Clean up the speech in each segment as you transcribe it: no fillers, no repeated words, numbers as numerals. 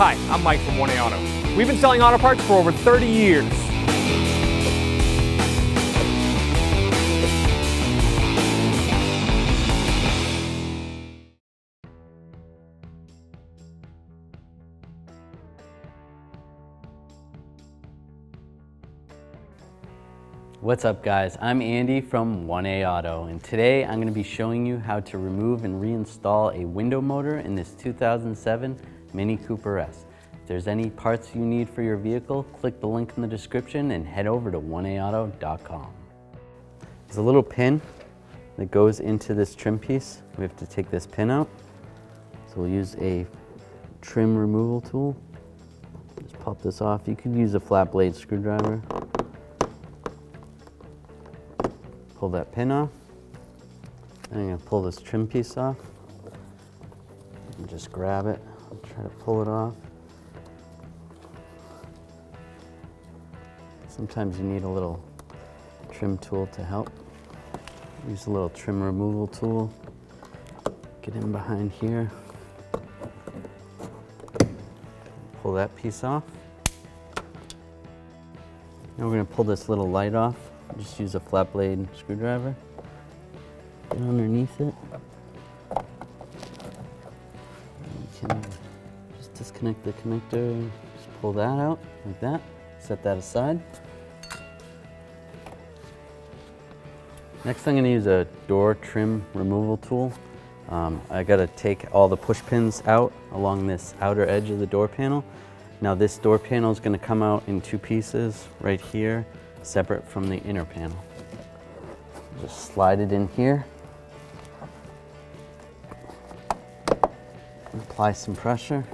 Hi, I'm Mike from 1A Auto. We've been selling auto parts for over 30 years. What's up guys, I'm Andy from 1A Auto, and today I'm going to be showing you how to remove and reinstall a window motor in this 2007 Mini Cooper S. If there's any parts you need for your vehicle, click the link in the description and head over to 1aauto.com. There's a little pin that goes into this trim piece. We have to take this pin out. So we'll use a trim removal tool. Just pop this off. You could use a flat blade screwdriver. Pull that pin off. And I'm going to pull this trim piece off. And just grab it and try to pull it off. Sometimes you need a little trim tool to help. Use a little trim removal tool. Get in behind here. Pull that piece off. Now we're going to pull this little light off. Just use a flat blade screwdriver. Get underneath it. You can just disconnect the connector. Just pull that out like that. Set that aside. Next I'm going to use a door trim removal tool. I got to take all the push pins out along this outer edge of the door panel. Now this door panel is going to come out in two pieces right here, separate from the inner panel. Just slide it in here. Apply some pressure.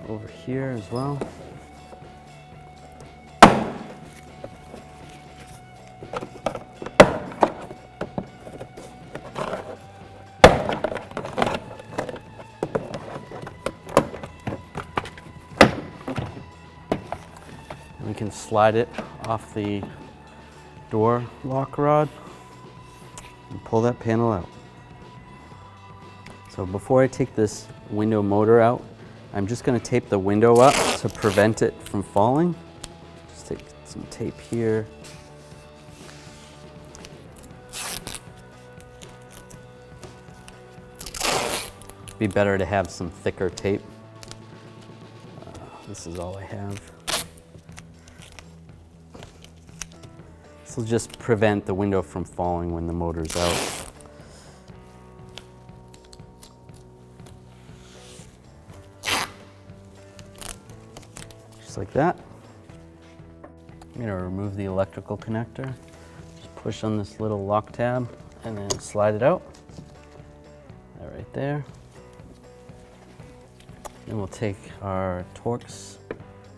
Over here as well. And we can slide it off the door lock rod and pull that panel out. So before I take this window motor out, I'm just going to tape the window up to prevent it from falling. Just take some tape here. It'd be better to have some thicker tape. This is all I have. This will just prevent the window from falling when the motor's out. Like that. I'm going to remove the electrical connector. Just push on this little lock tab and then slide it out. That right there. Then we'll take our Torx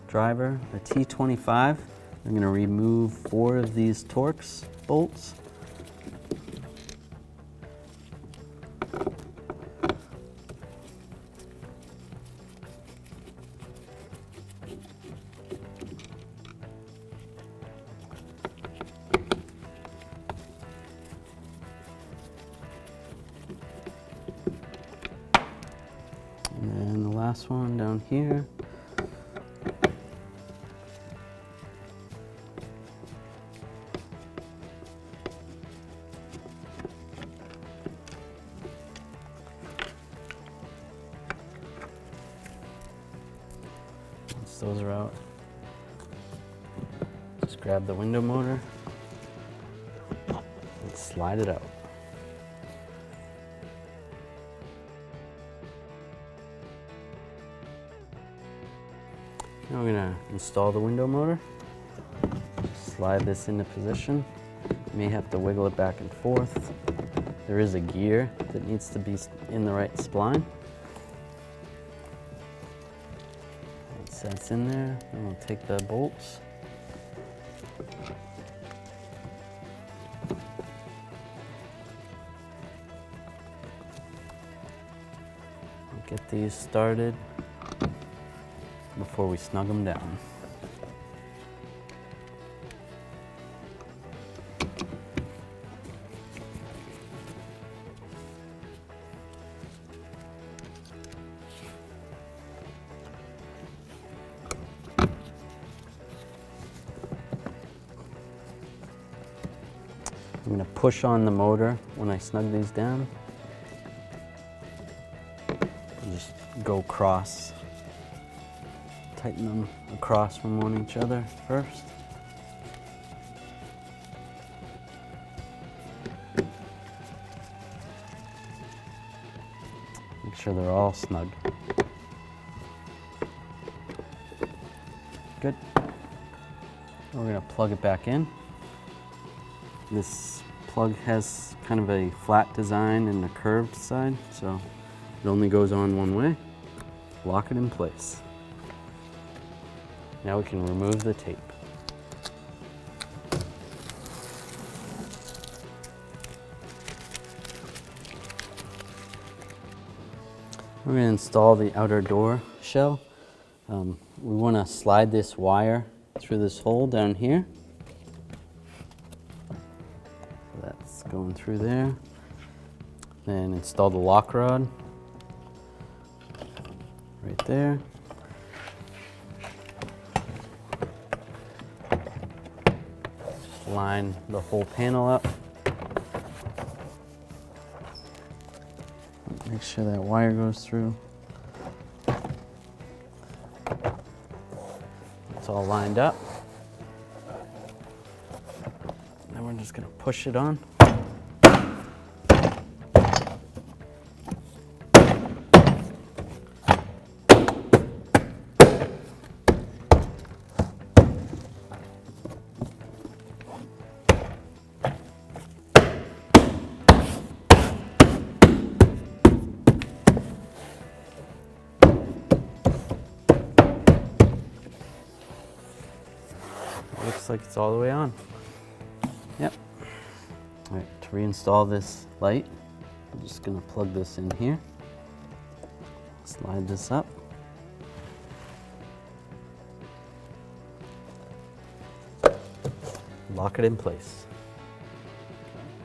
driver, the T25. I'm going to remove 4 of these Torx bolts. And the last one down here. Once those are out, just grab the window motor and slide it out. Now we're going to install the window motor. Slide this into position. You may have to wiggle it back and forth. There is a gear that needs to be in the right spline. Once that's in there, then we'll take the bolts. Get these started before we snug them down. I'm going to push on the motor when I snug these down. Just go across, tighten them across from one each other first. Make sure they're all snug. Good. We're going to plug it back in. This plug has kind of a flat design and a curved side, so it only goes on one way. Lock it in place. Now we can remove the tape. We're going to install the outer door shell. We want to slide this wire through this hole down here. So that's going through there. Then install the lock rod right there. Just line the whole panel up. Make sure that wire goes through. It's all lined up. Then we're just going to push it on. Looks like it's all the way on. Yep. All right, to reinstall this light, I'm just gonna plug this in here. Slide this up. Lock it in place.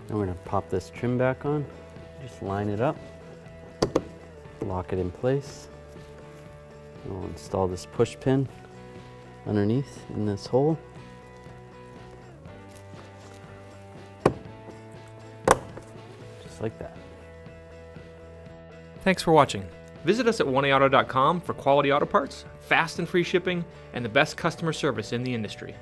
Now we're gonna pop this trim back on. Just line it up. Lock it in place. And we'll install this push pin underneath in this hole. Like that. Thanks for watching. Visit us at oneauto.com for quality auto parts, fast and free shipping, and the best customer service in the industry.